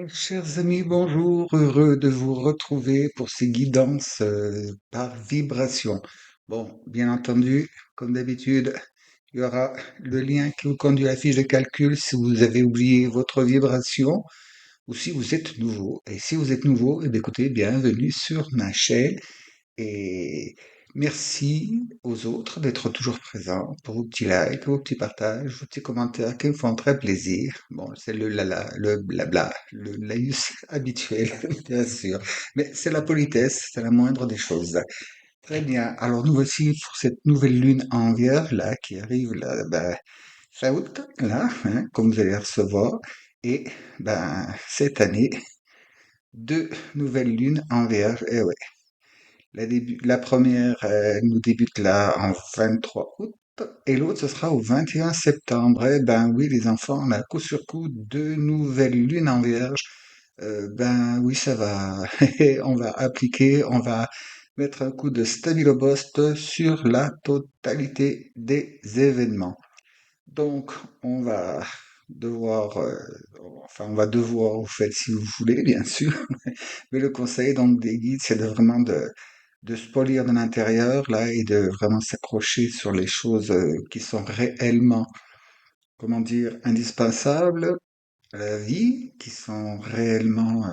Chers amis, bonjour, heureux de vous retrouver pour ces guidances par vibration. Bon, bien entendu, comme d'habitude, il y aura le lien qui vous conduit à la fiche de calcul si vous avez oublié votre vibration ou si vous êtes nouveau. Et si vous êtes nouveau, eh bien, écoutez, bienvenue sur ma chaîne. Et merci aux autres d'être toujours présents pour vos petits likes, vos petits partages, vos petits commentaires qui me font très plaisir. Bon, c'est le lala, le blabla, le laïus habituel, bien sûr. Mais c'est la politesse, c'est la moindre des choses. Très bien. Alors nous voici pour cette nouvelle lune en Vierge là qui arrive là, ben, fin août là, hein, comme vous allez recevoir. Et ben cette année, deux nouvelles lunes en Vierge. Et ouais. La première nous débute là en 23 août et l'autre ce sera au 21 septembre. Eh ben oui les enfants, là, coup sur coup, deux nouvelles lunes en Vierge. Ben oui ça va, on va appliquer, on va mettre un coup de stabilo-bost sur la totalité des événements. Donc on va devoir, enfin on va devoir, vous faites si vous voulez bien sûr, mais le conseil donc des guides c'est de vraiment de se polir de l'intérieur là et de vraiment s'accrocher sur les choses qui sont réellement, comment dire, indispensables à la vie, qui sont réellement,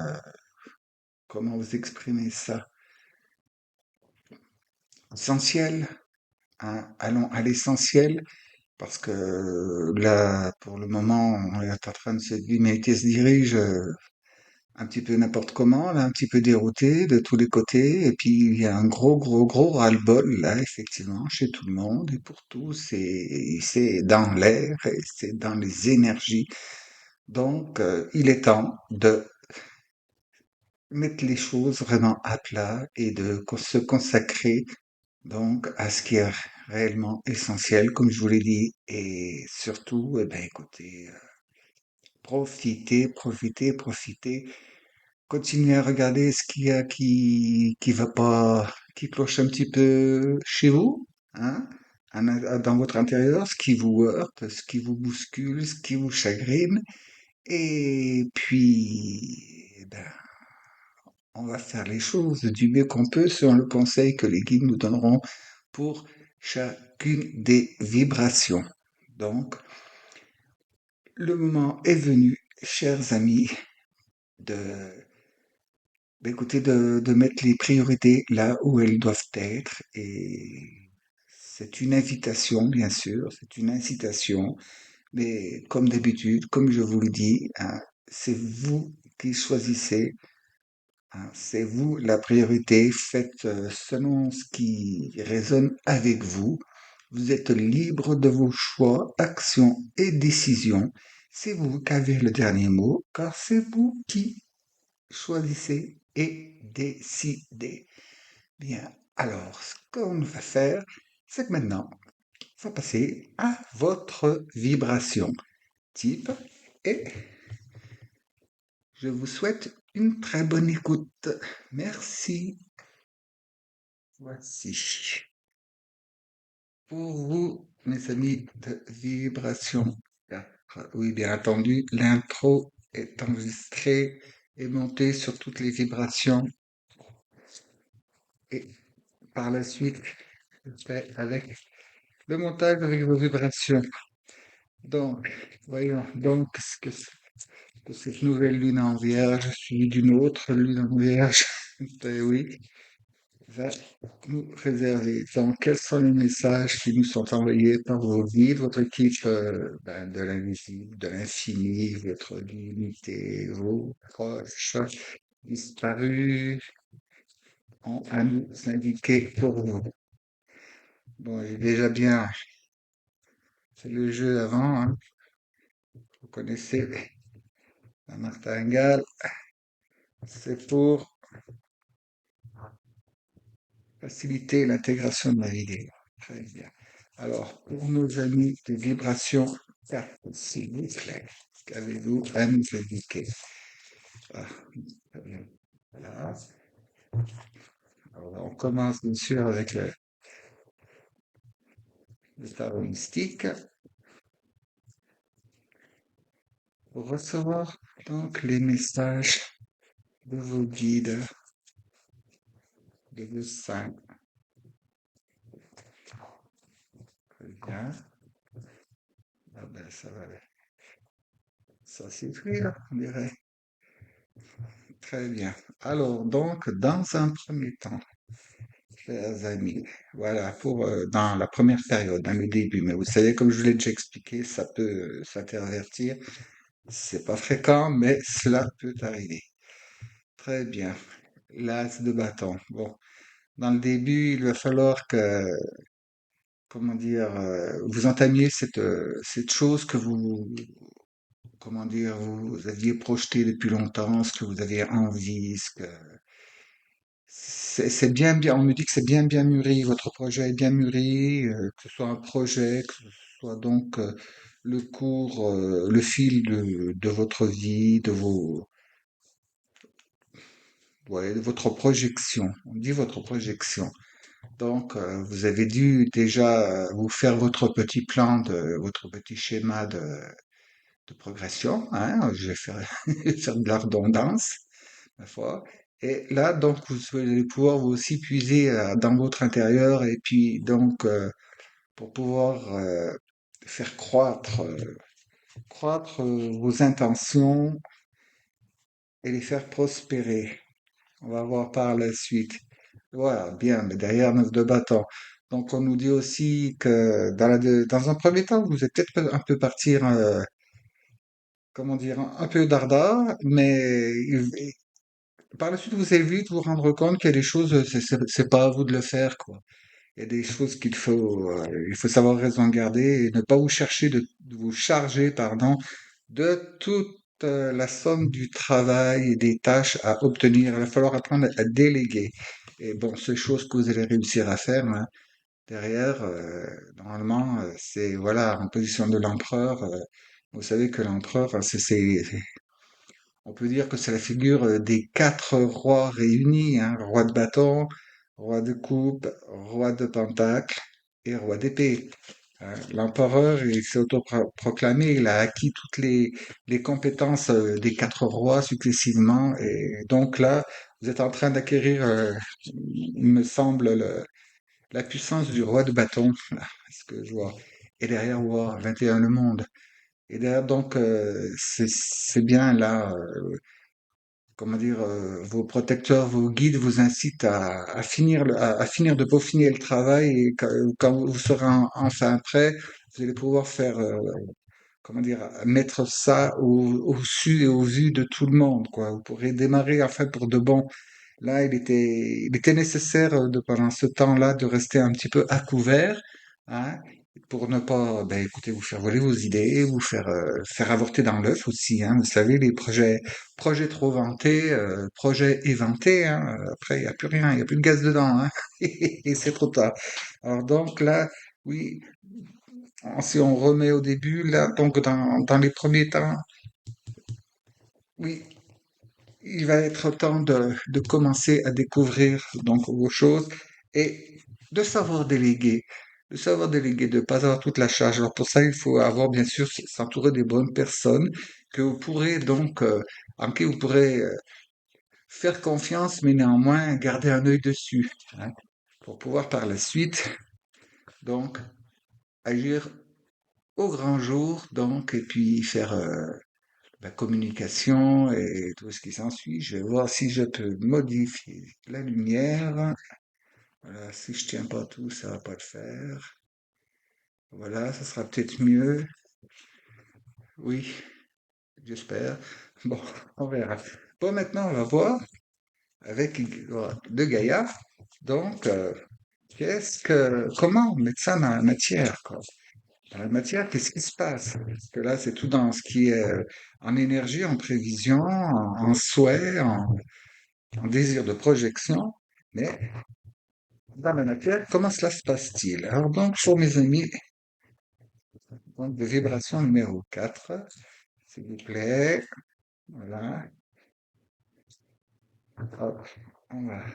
comment vous exprimer ça, essentielles, hein. Allons à l'essentiel parce que là, pour le moment, on est en train de se, l'humanité se dirige un petit peu n'importe comment, là, un petit peu dérouté de tous les côtés, et puis il y a un gros ras-le-bol là, effectivement, chez tout le monde et pour tous, c'est dans l'air et c'est dans les énergies. Donc, il est temps de mettre les choses vraiment à plat et de se consacrer donc à ce qui est réellement essentiel, comme je vous l'ai dit, et surtout, eh ben, écoutez, profitez. Continuez à regarder ce qu'il y a qui va pas, qui cloche un petit peu chez vous, hein, dans votre intérieur, ce qui vous heurte, ce qui vous bouscule, ce qui vous chagrine. Et puis, eh ben, on va faire les choses du mieux qu'on peut selon le conseil que les guides nous donneront pour chacune des vibrations. Donc, le moment est venu, chers amis, de écoutez, de mettre les priorités là où elles doivent être. Et c'est une invitation, bien sûr, c'est une incitation. Mais comme d'habitude, comme je vous le dis, hein, c'est vous qui choisissez, hein, c'est vous la priorité. Faites selon ce qui résonne avec vous. Vous êtes libre de vos choix, actions et décisions. C'est vous qui avez le dernier mot, car c'est vous qui choisissez et décidez. Bien, alors, ce qu'on va faire, c'est que maintenant, on va passer à votre vibration type et je vous souhaite une très bonne écoute. Merci. Voici pour vous, mes amis de vibration 4. Oui, bien entendu, l'intro est enregistrée et montée sur toutes les vibrations et par la suite, je fais avec le montage avec vos vibrations. Donc, voyons donc ce que cette nouvelle lune en vierge, suivie d'une autre lune en vierge, ben oui, va nous réserver. Donc, quels sont les messages qui nous sont envoyés par vos guides, votre équipe ben, de l'invisible, de l'infini, votre divinité, vos proches disparus, ont à nous indiquer pour vous. Bon, j'ai déjà bien fait le jeu avant, hein. Vous connaissez la martingale. C'est pour faciliter l'intégration de la vidéo. Très bien. Alors, pour nos amis de vibration 4, s'il vous plaît, qu'avez-vous à nous indiquer? Ah, très bien. Voilà. Alors, on commence bien sûr avec le tarot mystique. Pour recevoir donc les messages de vos guides, de vos saints. Très bien. Ah ben, ça va, ça suffit là, on dirait. Très bien. Alors, donc, dans un premier temps, chers amis, voilà, dans la première période, dans le début, mais vous savez, comme je vous l'ai déjà expliqué, ça peut s'intervertir. C'est pas fréquent, mais cela peut arriver. Très bien. L'as de bâton. Bon, dans le début, il va falloir que, comment dire, vous entamiez cette chose que vous, comment dire, vous aviez projeté depuis longtemps, ce que vous aviez envie, c'est bien, on me dit que c'est bien mûri, votre projet est bien mûri, que ce soit un projet, que ce soit donc le cours, le fil de votre vie, ouais, de votre projection. On dit votre projection. Donc, vous avez dû déjà vous faire votre petit schéma de progression, hein. Je vais faire, faire de la redondance, ma foi. Et là, donc, vous allez pouvoir vous aussi puiser dans votre intérieur et puis donc pour pouvoir faire croître vos intentions et les faire prospérer. On va voir par la suite. Voilà, bien, mais derrière neuf de bâton. Donc, on nous dit aussi que dans un premier temps, vous êtes peut-être un peu partir, comment dire, un peu dardard, mais par la suite, vous allez vite vous rendre compte qu'il y a des choses, c'est pas à vous de le faire, quoi. Il y a des choses il faut savoir raison garder et ne pas vous chercher de vous charger, pardon, de toute la somme du travail et des tâches à obtenir. Il va falloir apprendre à déléguer. Et bon, ces choses que vous allez réussir à faire, hein, derrière, normalement, c'est, voilà, en position de l'empereur. Vous savez que l'empereur, on peut dire que c'est la figure des quatre rois réunis, hein, roi de bâton, roi de coupe, roi de pentacle et roi d'épée. L'empereur, il s'est autoproclamé, il a acquis toutes les compétences des quatre rois successivement. Et donc là, vous êtes en train d'acquérir, il me semble, la puissance du roi de bâton, là, ce que je vois. Et derrière, voir 21 le monde. Et derrière, donc, c'est bien là, comment dire, vos protecteurs, vos guides vous incitent à finir de peaufiner le travail et quand vous serez enfin prêt, vous allez pouvoir faire, comment dire, mettre ça au su et au vu de tout le monde, quoi. Vous pourrez démarrer enfin pour de bon. Là, il était nécessaire pendant ce temps-là de rester un petit peu à couvert, hein, pour ne pas, ben, écoutez, vous faire voler vos idées, faire avorter dans l'œuf aussi, hein. Vous savez, projets trop vantés, projets éventés, hein. Après, il n'y a plus rien, il n'y a plus de gaz dedans, hein. Et c'est trop tard. Alors donc là, oui, si on remet au début, là, donc dans les premiers temps, oui, il va être temps de commencer à découvrir donc vos choses et de savoir déléguer. De savoir déléguer, de ne pas avoir toute la charge. Alors pour ça, il faut avoir bien sûr s'entourer des bonnes personnes que vous pourrez donc, en qui vous pourrez faire confiance, mais néanmoins garder un œil dessus, hein, pour pouvoir par la suite donc agir au grand jour donc et puis faire la communication et tout ce qui s'ensuit. Je vais voir si je peux modifier la lumière. Voilà, si je tiens pas tout, ça va pas le faire. Voilà, ça sera peut-être mieux. Oui, j'espère. Bon, on verra. Bon, maintenant, on va voir avec de Gaïa. Donc, comment mettre ça dans la matière, quoi? Dans la matière, qu'est-ce qui se passe? Parce que là, c'est tout dans ce qui est en énergie, en prévision, en souhait, en désir de projection, mais dans la matière, comment cela se passe-t-il? Alors donc, pour mes amis, donc de vibration numéro 4, s'il vous plaît, voilà, hop, on va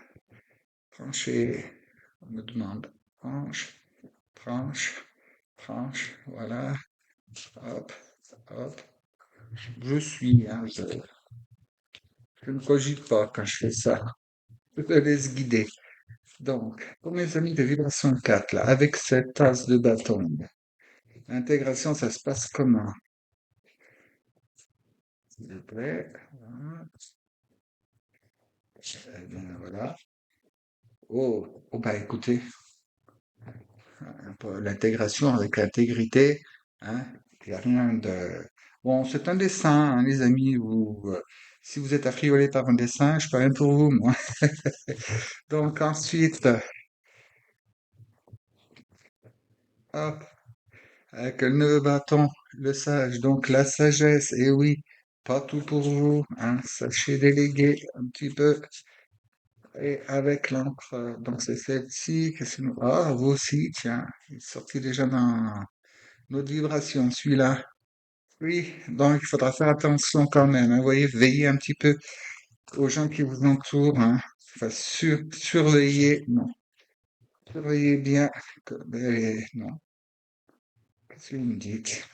trancher, on me demande tranche, tranche, tranche, voilà, hop, hop, Je suis, hein, je ne cogite pas quand je fais ça. Je te laisse guider. Donc, pour mes amis de vibration 4, là, avec cette tasse de bâton, l'intégration, ça se passe comment? S'il vous plaît. Voilà. Eh bien, voilà. Oh, bah écoutez, pour l'intégration avec l'intégrité, hein, il n'y a rien de... Bon, c'est un dessin, hein, les amis. Si vous êtes affriolé par un dessin, je peux rien pour vous, moi. Donc ensuite, hop, avec le bâton, le sage, donc la sagesse, et oui, pas tout pour vous, hein, sachez déléguer un petit peu, et avec l'encre, donc c'est celle-ci, qu'est-ce que ah, vous aussi, tiens, il est sorti déjà dans notre vibration, celui-là. Oui, donc il faudra faire attention quand même, hein, vous voyez, veillez un petit peu aux gens qui vous entourent, hein, enfin, surveillez, non, surveillez bien, non, qu'est-ce que vous me dites?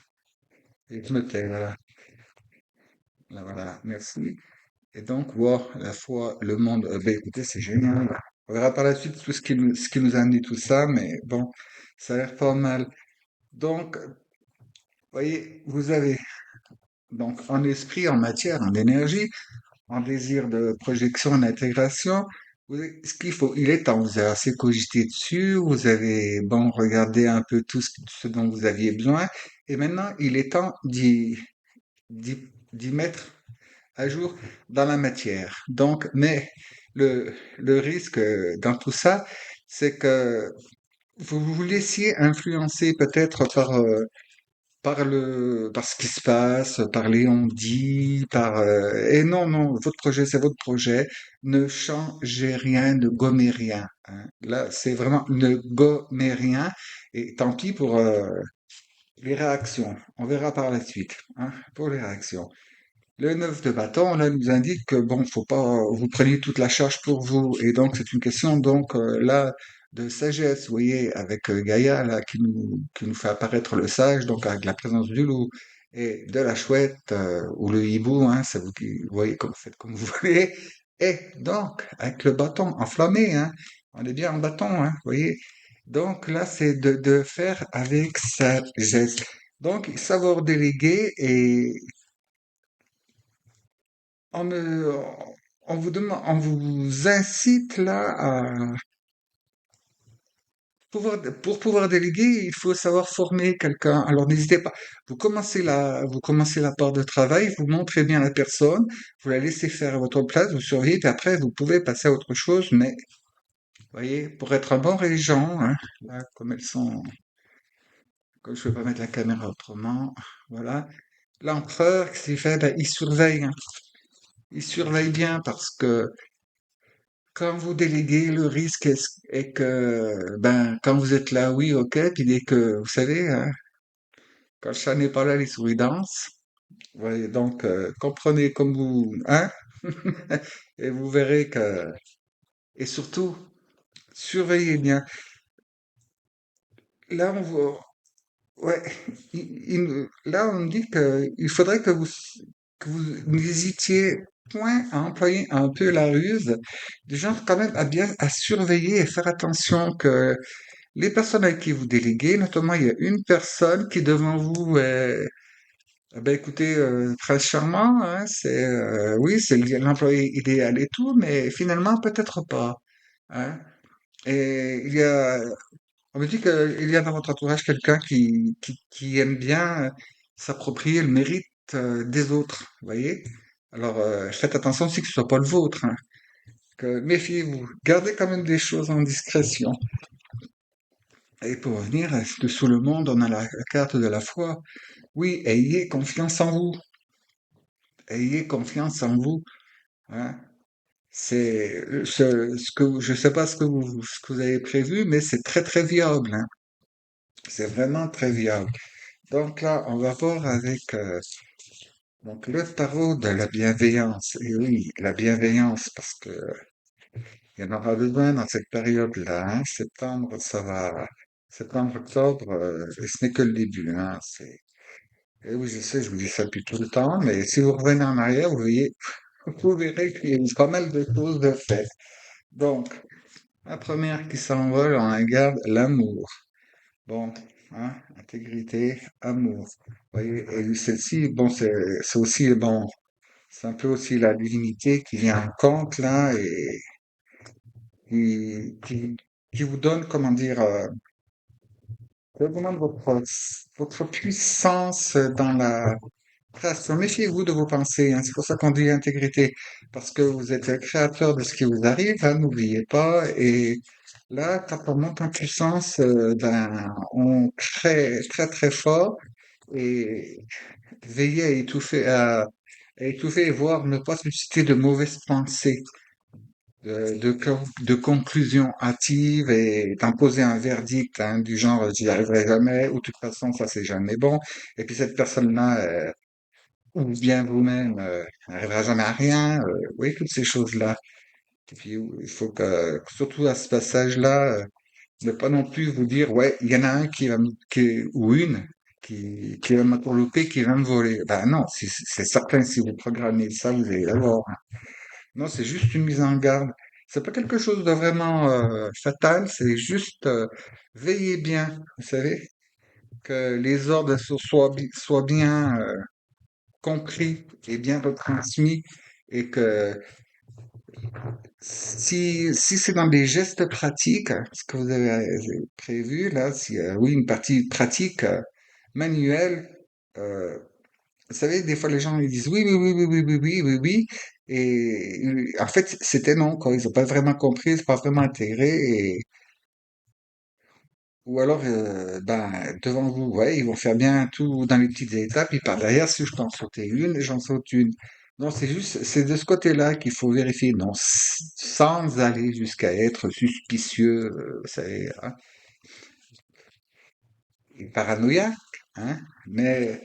Et je me tais, voilà. Là, voilà, merci. Et donc, wow, la foi, le monde, ben écoutez, c'est génial. On verra par la suite tout ce qui nous a amené tout ça, mais bon, ça a l'air pas mal. Donc, vous voyez, vous avez donc en esprit, en matière, en énergie, en désir de projection, en intégration. Ce qu'il faut, il est temps, vous avez assez cogité dessus, vous avez, bon, regardé un peu tout ce dont vous aviez besoin, et maintenant, il est temps d'y mettre à jour dans la matière. Donc, mais le risque dans tout ça, c'est que vous vous laissiez influencer peut-être par ce qui se passe, par les on-dit, et non, non, votre projet, c'est votre projet. Ne changez rien, ne gommez rien, hein. Là, c'est vraiment ne gommez rien. Et tant pis pour les réactions. On verra par la suite, hein, pour les réactions. Le 9 de bâton, là, nous indique que bon, faut pas, vous preniez toute la charge pour vous. Et donc, c'est une question, donc, là, de sagesse, vous voyez, avec Gaïa, là, qui nous fait apparaître le sage, donc, avec la présence du loup et de la chouette, ou le hibou, hein, c'est vous qui voyez comme, faites comme vous voulez. Et donc, avec le bâton enflammé, hein, on est bien en bâton, hein, vous voyez. Donc, là, c'est de faire avec sagesse. Donc, savoir déléguer et on me, on vous demande, on vous incite là à pour pouvoir déléguer, il faut savoir former quelqu'un. Alors n'hésitez pas. Vous commencez la part de travail, vous montrez bien la personne, vous la laissez faire à votre place, vous surveillez, puis après vous pouvez passer à autre chose. Mais vous voyez, pour être un bon régent, hein, là comme elles sont, comme je ne peux pas mettre la caméra autrement, voilà. L'empereur, qu'est-ce qu'il fait? Ben, il surveille, hein. Il surveille bien parce que quand vous déléguez, le risque est que, ben, quand vous êtes là, oui, ok, puis dès que, vous savez, hein, quand le chat n'est pas là, les souris dansent. Ouais, donc, comprenez comme vous, hein, et vous verrez que, et surtout, surveillez bien. Là, on voit, ouais, là, on me dit que il faudrait que vous n'hésitiez point à employer un peu la ruse, du genre quand même à bien, à surveiller et faire attention que les personnes avec qui vous déléguez, notamment, il y a une personne qui devant vous est, ben écoutez, très charmant, hein, oui, c'est l'employé idéal et tout, mais finalement peut-être pas, hein. Et on me dit qu'il y a dans votre entourage quelqu'un qui aime bien s'approprier le mérite des autres, vous voyez. Alors faites attention aussi que ce soit pas le vôtre, hein, que méfiez-vous, gardez quand même des choses en discrétion. Et pour revenir à sous le monde, on a la carte de la foi. Oui, ayez confiance en vous. Ayez confiance en vous, hein. C'est ce que je sais pas ce que vous avez prévu, mais c'est très très viable, hein. C'est vraiment très viable. Donc là, on va voir avec donc le tarot de la bienveillance. Et oui, la bienveillance, parce que il y en aura besoin dans cette période-là, hein. Septembre, ça va. Septembre, octobre, et ce n'est que le début, hein. Et oui, je sais, je vous dis ça depuis tout le temps, mais si vous revenez en arrière, vous verrez qu'il y a eu pas mal de choses de faites. Donc, la première qui s'envole, on la garde, l'amour. Bon, hein, intégrité, amour. Vous voyez, et celle-ci, bon, c'est aussi, bon, c'est un peu aussi la divinité qui vient en compte, là, et qui vous donne, comment dire, ça vous demande votre puissance dans la création. Méfiez-vous de vos pensées, hein. C'est pour ça qu'on dit intégrité, parce que vous êtes le créateur de ce qui vous arrive, hein, n'oubliez pas. Et là, quand on monte en puissance, ben, on crée très très fort et veillez à étouffer et voir ne pas susciter de mauvaises pensées de conclusion hâtive et d'imposer un verdict, hein, du genre j'y arriverai jamais ou de toute façon ça c'est jamais bon et puis cette personne-là ou bien vous-même n'arrivera jamais à rien, oui, toutes ces choses-là. Et puis il faut que surtout à ce passage-là, ne pas non plus vous dire ouais il y en a un ou une qui va m'entourlouper, qui va me voler. Ben non, c'est certain, si vous programmez ça vous allez l'avoir. Non, c'est juste une mise en garde. C'est pas quelque chose de vraiment fatal, c'est juste veillez bien, vous savez, que les ordres soient bien compris et bien retransmis et que si c'est dans des gestes pratiques, ce que vous avez prévu là, si oui, une partie pratique manuelle, euh, vous savez, des fois, les gens ils disent oui, oui, oui, oui, oui, oui, oui, oui, oui. Et en fait, c'était non, quoi. Ils n'ont pas vraiment compris, ils n'ont pas vraiment intégré. Ou alors, ben, devant vous, ouais, ils vont faire bien tout dans les petites étapes. Puis par derrière, si je t'en sautais une, j'en saute une. Non, c'est de ce côté-là qu'il faut vérifier. Non, sans aller jusqu'à être suspicieux, vous savez, hein, et paranoïaque, hein. Mais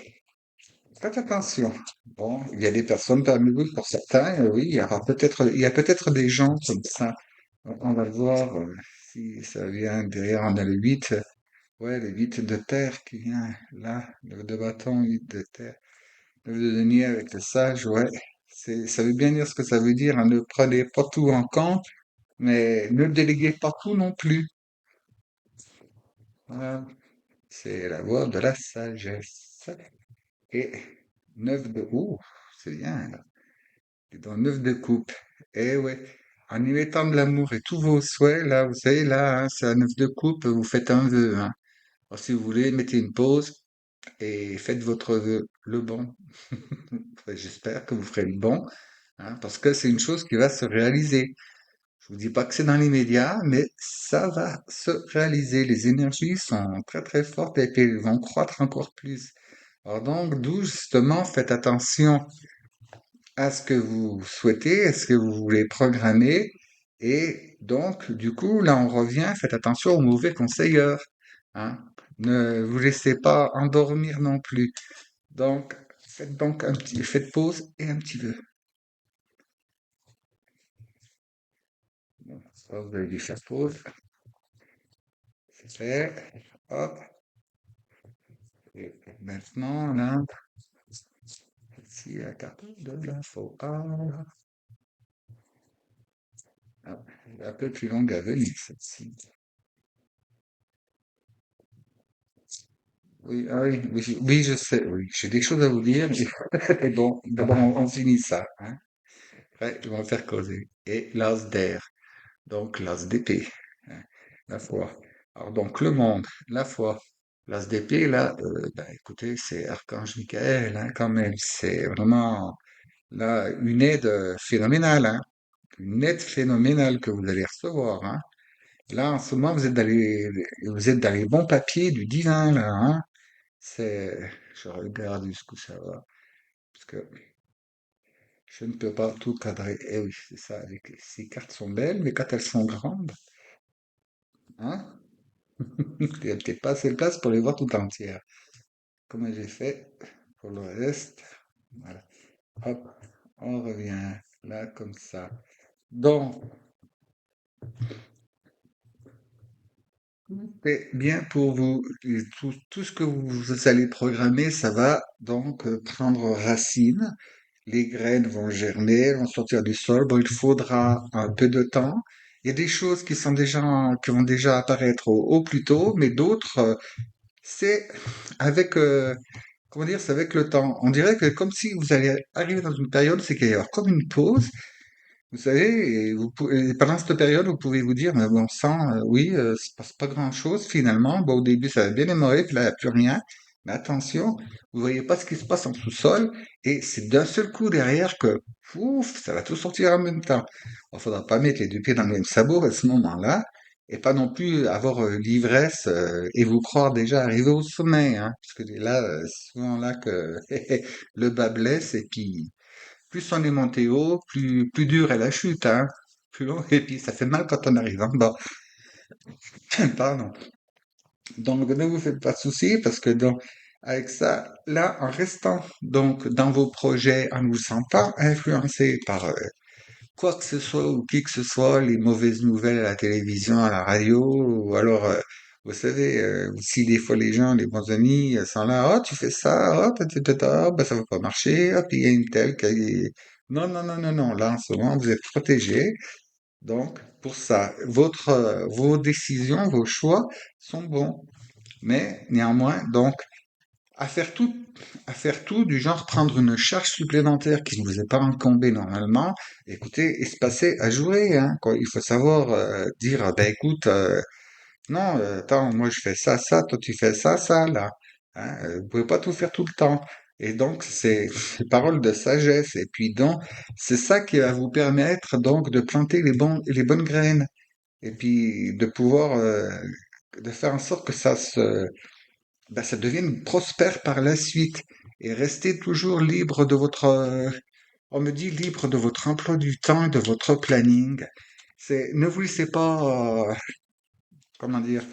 faites attention. Bon, il y a des personnes parmi vous, pour certains, oui, il y a peut-être des gens comme ça. On va le voir si ça vient derrière. On a le 8, ouais, le 8 de terre qui vient là, le de bâton, 8 de terre. Le de denier avec le sage, ouais. Ça veut bien dire ce que ça veut dire, hein. Ne prenez pas tout en compte, mais ne déléguez pas tout non plus. Voilà. C'est la voie de la sagesse. Et 9 de... Ouh, c'est bien, là. Et dans 9 de coupe. Eh ouais. En y mettant de l'amour et tous vos souhaits, là, vous savez, là, hein, c'est un 9 de coupe, vous faites un vœu, hein. Alors, si vous voulez, mettez une pause et faites votre vœu, le bon. Enfin, j'espère que vous ferez le bon, hein, parce que c'est une chose qui va se réaliser. Je vous dis pas que c'est dans l'immédiat, mais ça va se réaliser. Les énergies sont très très fortes et puis elles vont croître encore plus. Alors donc, d'où justement, faites attention à ce que vous souhaitez, à ce que vous voulez programmer. Et donc, du coup, là, on revient, faites attention aux mauvais conseilleurs, hein. Ne vous laissez pas endormir non plus. Donc, faites pause et un petit peu. Bon, ça, vous avez dû faire pause. C'est fait. Hop. Et maintenant, là, ici, la carte de l'info. Ah, un peu plus longue à venir, celle-ci. Oui, ah oui, oui, oui, je sais, oui, j'ai des choses à vous dire, et bon, d'abord, on finit ça, hein. Après, je vais me faire causer. Et l'as d'air, donc l'as d'épée, hein, la foi. Alors, donc, le monde, la foi, l'as d'épée, là, ben, écoutez, c'est Archange Michael, hein, quand même, c'est vraiment, là, une aide phénoménale, hein, une aide phénoménale que vous allez recevoir, hein. Là, en ce moment, vous êtes dans les bons papiers du divin, là, hein. Je regarde jusqu'où ça va, parce que je ne peux pas tout cadrer. Eh oui, c'est ça, ces cartes sont belles, mais quand elles sont grandes, hein, il n'y a peut-être pas assez de place pour les voir tout entières. Comment j'ai fait pour le reste? Voilà. Hop, on revient là, comme ça. Donc, C'est bien pour vous. Et tout ce que vous allez programmer, ça va donc prendre racine. Les graines vont germer, elles vont sortir du sol. Bon, il faudra un peu de temps. Il y a des choses qui vont déjà apparaître au plus tôt, mais d'autres, c'est avec, comment dire, c'est avec le temps. On dirait que comme si vous allez arriver dans une période, c'est qu'il y a comme une pause. Vous savez, et pendant cette période, vous pouvez vous dire, mais bon sang, oui, il se passe pas grand-chose finalement. Bon, au début, ça va bien démarrer, puis là, il n'y a plus rien. Mais attention, vous voyez pas ce qui se passe en sous-sol, et c'est d'un seul coup derrière que, pouf, ça va tout sortir en même temps. Il faudra pas mettre les deux pieds dans le même sabot à ce moment-là, et pas non plus avoir l'ivresse et vous croire déjà arrivé au sommet, hein, parce que là, c'est souvent là que le bas blesse, et puis plus on est monté haut, plus dur est la chute, hein. Plus long, et puis ça fait mal quand on arrive en bas. Pardon. Donc ne vous faites pas de soucis parce que avec ça, là, en restant donc dans vos projets, en ne vous sentant pas influencé par quoi que ce soit ou qui que ce soit, les mauvaises nouvelles à la télévision, à la radio, ou alors, vous savez, si des fois les gens, les bons amis, sont là, oh, tu fais ça, oh, ben, ça va pas marcher, hop, il y a une telle qui... Non, non, non, non, non, là, en ce moment, vous êtes protégé. Donc, pour ça, vos décisions, vos choix sont bons. Mais néanmoins, donc, à faire tout, à faire tout du genre prendre une charge supplémentaire qui ne vous est pas incombée normalement, écoutez, et se passer à jouer, hein, quoi. Il faut savoir dire, ah ben écoute, non, attends, moi je fais ça, ça, toi tu fais ça, ça, là. Hein, vous pouvez pas tout faire tout le temps. Et donc, c'est parole de sagesse. Et puis donc, c'est ça qui va vous permettre donc de planter les bonnes graines. Et puis de pouvoir, de faire en sorte que ça devienne prospère par la suite et restez toujours libre de votre, on me dit libre de votre emploi du temps et de votre planning. Ne vous laissez pas, comment dire,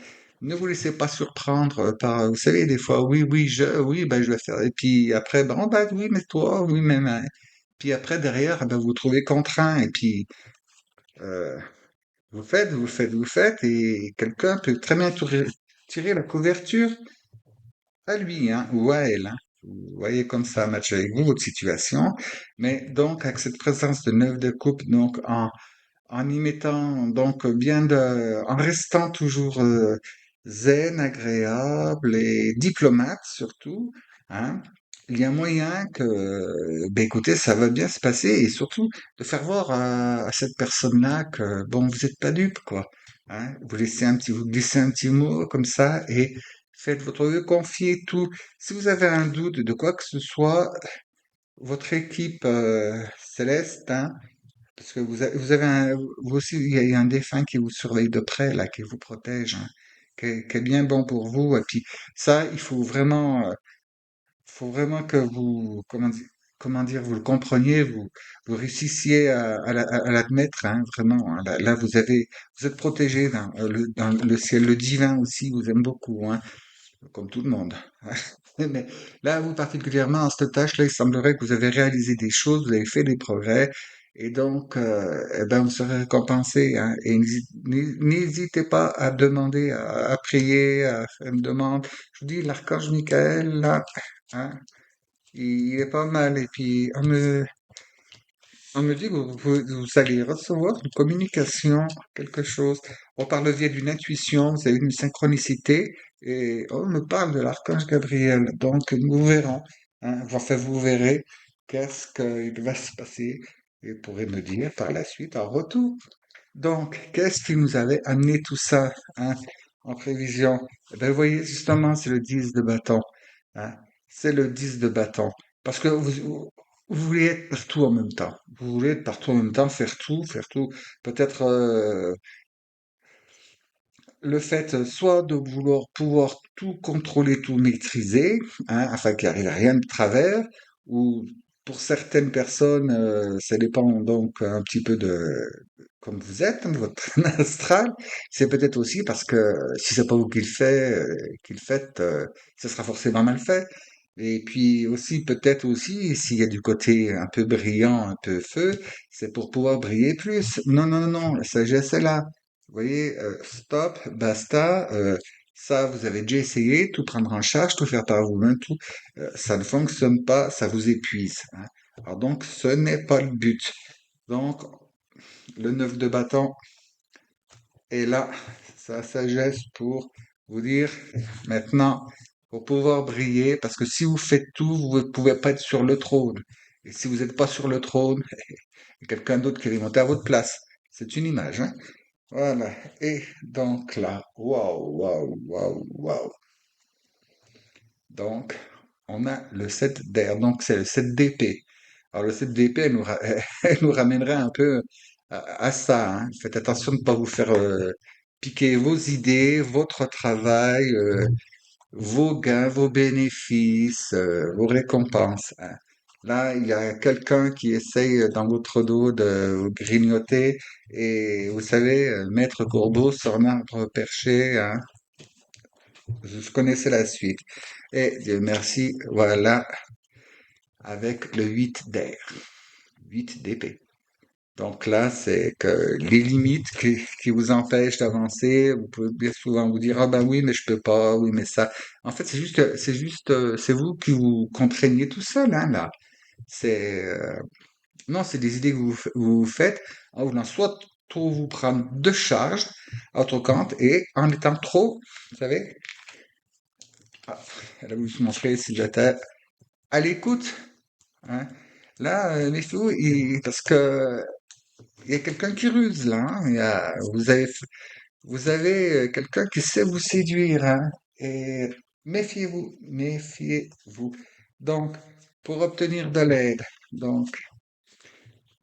ne vous laissez pas surprendre par, vous savez, des fois, oui, ben, je vais faire, et puis après, ben, oh, ben, oui, mais toi, oui, mais, puis après, derrière, ben, vous vous trouvez contraint, et puis, euh, vous faites, et quelqu'un peut très bien tirer la couverture à lui, hein, ou à elle, hein. Vous voyez comme ça match avec vous, votre situation. Mais donc, avec cette présence de neuf de coupe, donc en y mettant donc en restant toujours zen, agréable et diplomate surtout, hein, il y a moyen que, ben écoutez, ça va bien se passer et surtout de faire voir à cette personne-là que bon, vous n'êtes pas dupe, quoi. Hein, vous glissez un petit mot comme ça et faites votre vœu, confiez tout. Si vous avez un doute de quoi que ce soit, votre équipe céleste, hein, parce que vous avez vous aussi, il y a un défunt qui vous surveille de près, là, qui vous protège, hein, qui est bien bon pour vous. Et puis, ça, faut vraiment que vous, comment dire, vous le compreniez, vous réussissiez à l'admettre, hein, vraiment. Hein. Là, vous êtes protégé dans le ciel. Le divin aussi vous aime beaucoup, hein, comme tout le monde. Mais là, vous particulièrement, en cette tâche-là, il semblerait que vous avez réalisé des choses, vous avez fait des progrès, et donc, eh ben, vous serez récompensé, hein, et n'hésitez pas à demander, à prier, à faire une demande. Je vous dis, l'archange Michael, là, hein, il est pas mal, et puis on me dit que vous allez recevoir une communication, quelque chose. On parle via d'une intuition, vous avez une synchronicité, et on me parle de l'archange Gabriel. Donc, nous verrons, hein, enfin, vous verrez qu'est-ce qu'il va se passer, et vous pourrez me dire par la suite en retour. Donc, qu'est-ce qui nous avait amené tout ça, hein, en prévision? Eh ben, vous voyez, justement, c'est le 10 de bâton, hein. C'est le 10 de bâton. Parce que vous voulez être partout en même temps. Vous voulez être partout en même temps, faire tout, faire tout. Peut-être, le fait soit de vouloir pouvoir tout contrôler, tout maîtriser, hein, afin qu'il n'arrive rien de travers, ou pour certaines personnes, ça dépend donc un petit peu de comme vous êtes, hein, de votre astral, c'est peut-être aussi parce que si c'est pas vous qui le faites, ce sera forcément mal fait. Et puis aussi, peut-être aussi, s'il y a du côté un peu brillant, un peu feu, c'est pour pouvoir briller plus. Non, non, non, non, la sagesse est là. Vous voyez, stop, basta, ça vous avez déjà essayé, tout prendre en charge, tout faire par vous-même, tout, ça ne fonctionne pas, ça vous épuise, hein. Alors donc, ce n'est pas le but. Donc, le 9 de bâton est là, sa sagesse pour vous dire, maintenant, pour pouvoir briller, parce que si vous faites tout, vous ne pouvez pas être sur le trône. Et si vous n'êtes pas sur le trône, il y a quelqu'un d'autre qui est monter à votre place. C'est une image, hein. Voilà. Et donc là, waouh, waouh, waouh, waouh. Donc, on a le 7 d'air. Donc, c'est le 7 d'épée. Alors, le 7 d'épée, elle nous ramènerait un peu à ça, hein. Faites attention de ne pas vous faire piquer vos idées, votre travail, vos gains, vos bénéfices, vos récompenses, hein. Là, il y a quelqu'un qui essaye dans votre dos de vous grignoter et vous savez, Maître Corbeau sur un arbre perché, hein, je connaissais la suite. Et Dieu merci, voilà, avec le 8 d'air, 8 d'épée. Donc là, c'est que les limites qui vous empêchent d'avancer, vous pouvez bien souvent vous dire, ah ben oui, mais je peux pas, oui, mais ça. En fait, c'est vous qui vous contraignez tout seul, hein, là. C'est, non, c'est des idées que vous faites en voulant soit trop vous prendre de charge à votre compte et en étant trop, vous savez, ah, elle a voulu se montrer si j'étais à l'écoute, hein. Là, méfiez-vous, parce que il y a quelqu'un qui ruse là, hein. Vous avez quelqu'un qui sait vous séduire, hein. Et méfiez-vous, méfiez-vous. Donc, pour obtenir de l'aide, donc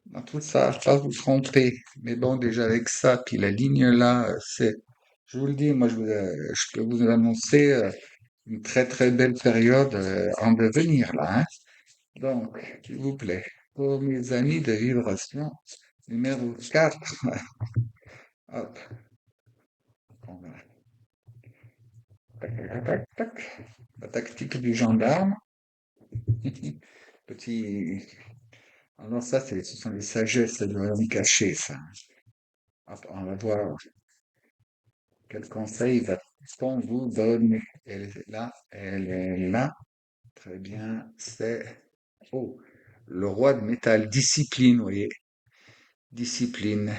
dans tout ça, pas vous tromper. Mais bon, déjà avec ça, puis la ligne là, je vous le dis, moi je peux vous annoncer une très très belle période en devenir là, hein. Donc, s'il vous plaît, pour mes amis de vibration, numéro 4, hop, on va, tac, tac, tac, tac, la tactique du gendarme, petit, alors ça, ce sont les sagesses de l'homme caché, ça. Hop, on va voir quel conseil va-t-on vous donner. Elle est là, très bien, c'est, oh, le roi de métal, discipline, vous voyez, discipline.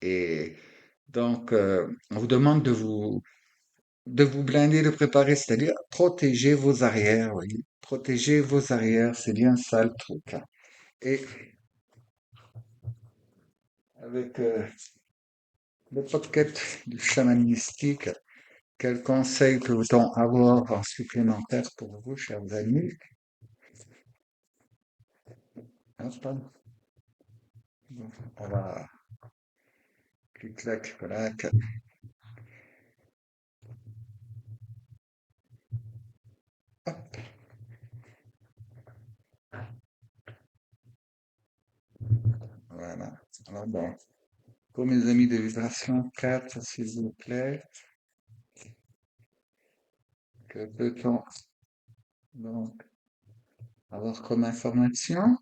Et donc, on vous demande de vous blinder, de préparer, c'est-à-dire protéger vos arrières, oui. Protéger vos arrières, c'est bien ça le truc, hein. Et avec le podcast du chaman mystique, quel conseil peut-on avoir en supplémentaire pour vous, chers amis? Hop, on va clic-clac, clac. Hop, voilà. Alors bon, pour mes amis de vibration 4, s'il vous plaît, que peut-on donc avoir comme information?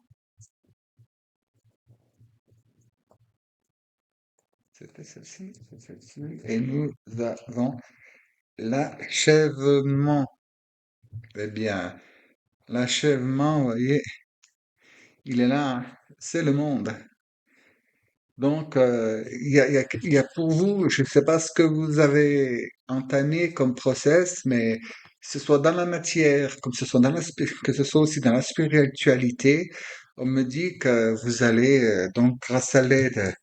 C'était celle-ci, c'est celle-ci. Et nous avons l'achèvement. Eh bien, l'achèvement, vous voyez, il est là, hein. C'est le monde. Donc, il y a pour vous, je ne sais pas ce que vous avez entamé comme process, mais que ce soit dans la matière, comme ce soit que ce soit aussi dans la spiritualité, on me dit que vous allez, donc, grâce à l'aide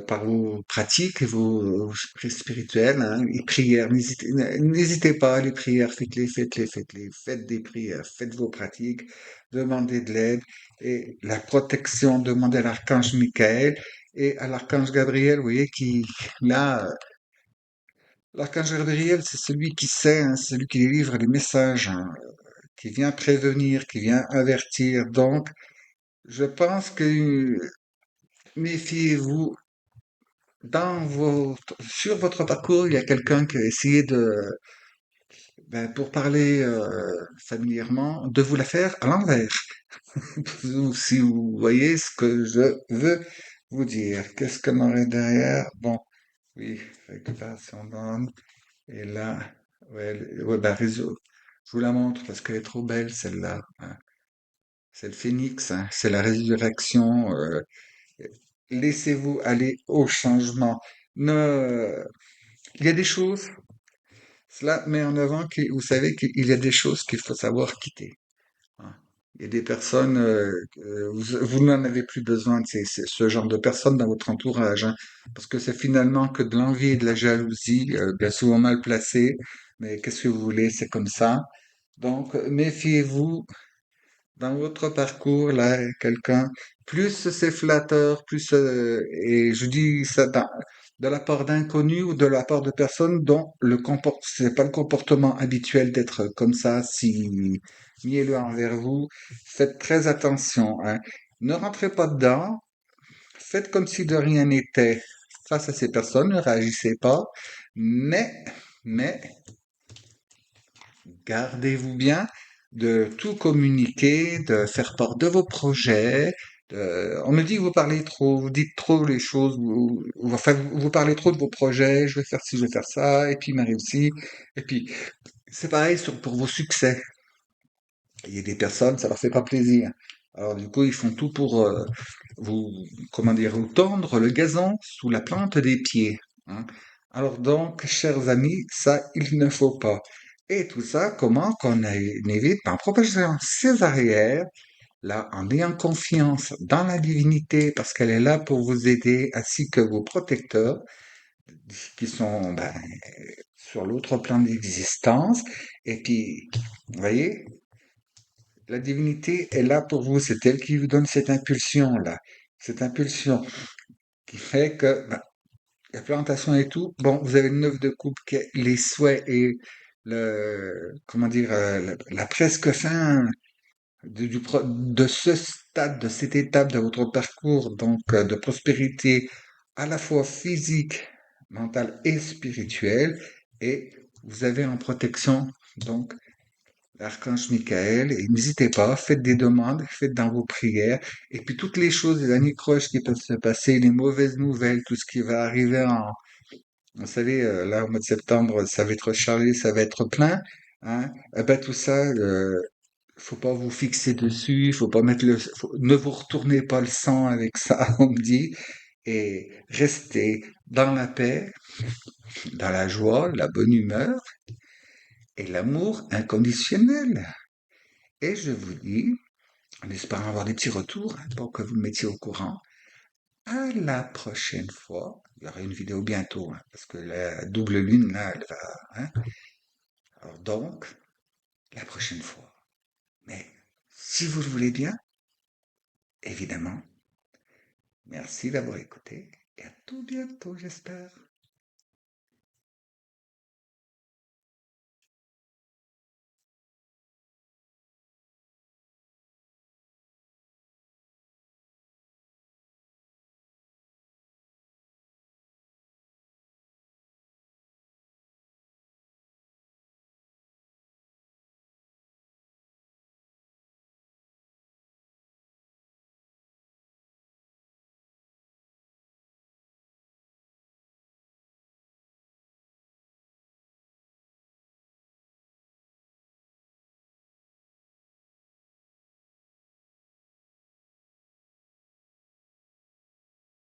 par vos pratiques et vos spirituels, hein, les prières, n'hésitez pas, les prières, faites-les, faites-les, faites-les, faites des prières, faites vos pratiques, demandez de l'aide et la protection, demandez à l'archange Michael et à l'archange Gabriel, vous voyez, là, l'archange Gabriel, c'est celui qui sait, hein, c'est celui qui délivre les messages, hein, qui vient prévenir, qui vient avertir. Donc, je pense que méfiez-vous sur votre parcours, il y a quelqu'un qui a essayé pour parler familièrement, de vous la faire à l'envers. Si vous voyez ce que je veux vous dire. Qu'est-ce qu'on aurait derrière? Bon, Oui, récupération d'ondes. Et là, ouais, ouais, bah, réseau. Je vous la montre parce qu'elle est trop belle, celle-là, hein. C'est le phénix, hein. C'est la résurrection. Laissez-vous aller au changement. Ne, il y a des choses, cela met en avant que vous savez qu'il y a des choses qu'il faut savoir quitter, hein. Il y a des personnes, vous n'en avez plus besoin de ce genre de personnes dans votre entourage, hein, parce que c'est finalement que de l'envie et de la jalousie, bien souvent mal placées. Mais qu'est-ce que vous voulez, c'est comme ça. Donc, méfiez-vous dans votre parcours, là, quelqu'un, plus c'est flatteur, plus, et je dis ça de la part d'inconnus ou de la part de personnes dont c'est pas le comportement habituel d'être comme ça, si mielleux envers vous. Faites très attention, hein. Ne rentrez pas dedans. Faites comme si de rien n'était face à ces personnes. Ne réagissez pas. Mais, gardez-vous bien de tout communiquer, de faire part de vos projets. On me dit que vous parlez trop, vous dites trop les choses, enfin, vous parlez trop de vos projets, je vais faire ci, je vais faire ça, et puis il m'arrive ci, et puis c'est pareil pour vos succès. Il y a des personnes, ça leur fait pas plaisir. Alors du coup, ils font tout pour vous, comment dire, vous tendre le gazon sous la plante des pieds, hein. Alors donc, chers amis, ça, il ne faut pas. Et tout ça, comment qu'on évite en propageant ses arrières, là, en ayant confiance dans la divinité, parce qu'elle est là pour vous aider, ainsi que vos protecteurs, qui sont ben, sur l'autre plan d'existence. Et puis, vous voyez, la divinité est là pour vous, c'est elle qui vous donne cette impulsion-là, cette impulsion qui fait que ben, la plantation et tout, bon, vous avez une œuvre de coupe qui est les souhaits et comment dire, la presque fin de ce stade, de cette étape de votre parcours, donc de prospérité à la fois physique, mentale et spirituelle, et vous avez en protection donc l'archange Michael, et n'hésitez pas, faites des demandes, faites dans vos prières, et puis toutes les choses, les anicroches qui peuvent se passer, les mauvaises nouvelles, tout ce qui va arriver vous savez, là, au mois de septembre, ça va être chargé, ça va être plein, hein, eh ben, tout ça, faut pas vous fixer dessus, faut pas mettre ne vous retournez pas le sang avec ça, on me dit, et restez dans la paix, dans la joie, la bonne humeur et l'amour inconditionnel. Et je vous dis, en espérant avoir des petits retours, hein, pour que vous me mettiez au courant. À la prochaine fois. Il y aura une vidéo bientôt, hein, parce que la double lune, là, elle va, hein. Alors donc, la prochaine fois. Mais si vous le voulez bien, évidemment, merci d'avoir écouté et à tout bientôt, j'espère.